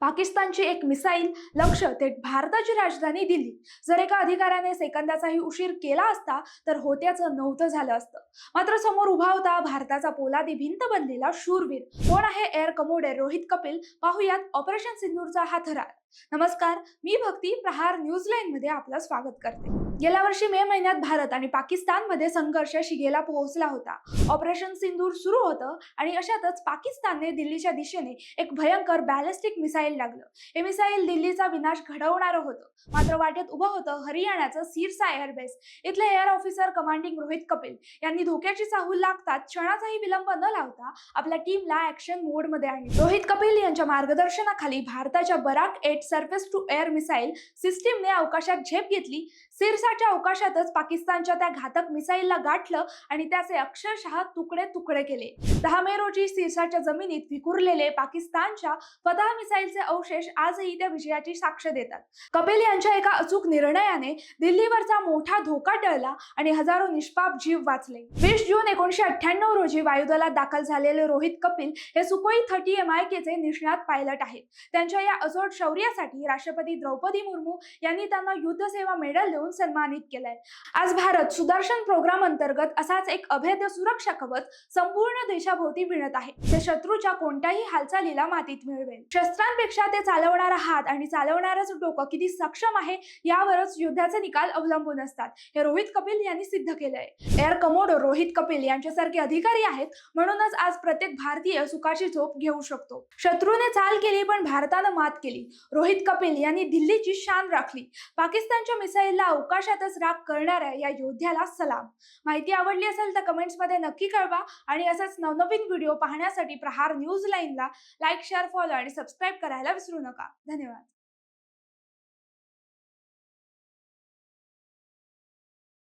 पाकिस्तानची एक मिसाईल लक्ष्य थेट भारताची राजधानी दिल्ली. जर एका अधिकाऱ्याने सेकंदाचाही उशीर केला असता तर होत्याचं नव्हतं झालं असतं. मात्र समोर उभा होता भारताचा पोलादी भिंत बनलेला शूरवीर. कोण आहे एअर कमोडोर रोहित कपिल? पाहुयात ऑपरेशन सिंदूरचा हा थरार. नमस्कार, मी भक्ती, प्रहार न्यूझीलँड मध्ये आपलं स्वागत करते. गेल्या वर्षी मे महिन्यात भारत आणि पाकिस्तानमध्ये संघर्ष शिगेला पोहोचला होता. ऑपरेशन सिंदूर सुरू होतं आणि अशातच पाकिस्तानने दिल्लीच्या दिशेने एक भयंकर बॅलिस्टिक मिसाईल लागलं. हे मिसाईल दिल्लीचा विनाश घडवणारं होतं. मात्र वाटेत उभं होतं हरियाणाचं सिरसा एअरबेस. इथले air officer commanding Rohit Kapil यांनी धोक्याची चाहूल लागतात क्षणाचाही विलंब न लावता आपल्या टीमला ऍक्शन मोड मध्ये आणले. रोहित कपिल यांच्या मार्गदर्शनाखाली भारताच्या Barak 8 surface to air missile सिस्टीमने अवकाशात झेप घेतली. सिरसाच्या अवकाशातच पाकिस्तानच्या त्या घातक मिसाईलला गाठलं आणि त्याचे अक्षरशः तुकडे तुकडे केले. 10 मे रोजी सिरसाच्या जमिनीत विखुरलेले पाकिस्तानच्या फतह मिसाईलचे अवशेष आजही त्या विजयाची साक्ष देतात. कपिल यांच्या एका अचूक निर्णयाने दिल्लीवरचा मोठा धोका टळला आणि हजारो निष्पाप जीव वाचले. 20 जून 1998 रोजी वायुदलात दाखल झालेले रोहित कपिल हे सुखोई 30 MIK चे निष्णात पायलट आहेत. त्यांच्या या अजोड शौर्यासाठी राष्ट्रपती द्रौपदी मुर्मू यांनी त्यांना युद्ध सेवा मेडल देऊन सन्मानित केलंय. आज भारत सुदर्शन प्रोग्राम अंतर्गत असाच एक अभेद्य सुरक्षा कवच संपूर्ण देशाभोवती विणत आहे. ते शत्रूच्या कोणत्याही हालचालीला मातीत मिळवेल. शस्त्रांपेक्षा ते चालवणारा हात आणि चालवणाऱ्याचं डोकं किती सक्षम आहे यावरच युद्धाचे निकाल अवलंबून असतात. हे रोहित कपिल यांनी सिद्ध केलंय. एअर कमोडोर रोहित कपिल यांच्यासारखे अधिकारी आहेत म्हणूनच आज प्रत्येक भारतीय सुखाची झोप घेऊ शकतो. शत्रूने चाल केली पण भारतानं मात केली. रोहित कपिल यांनी दिल्लीची शान राखली. पाकिस्तानच्या मिसाईलला अवकाशातच राख करणाऱ्या या योद्ध्याला सलाम. माहिती आवडली असेल तर कमेंट्स मध्ये नक्की कळवा आणि असेच नवनवीन व्हिडिओ पाहण्यासाठी प्रहार न्यूझीलँडला लाईक, शेअर, फॉलो आणि सबस्क्राईब करायला विसरू नका. धन्यवाद.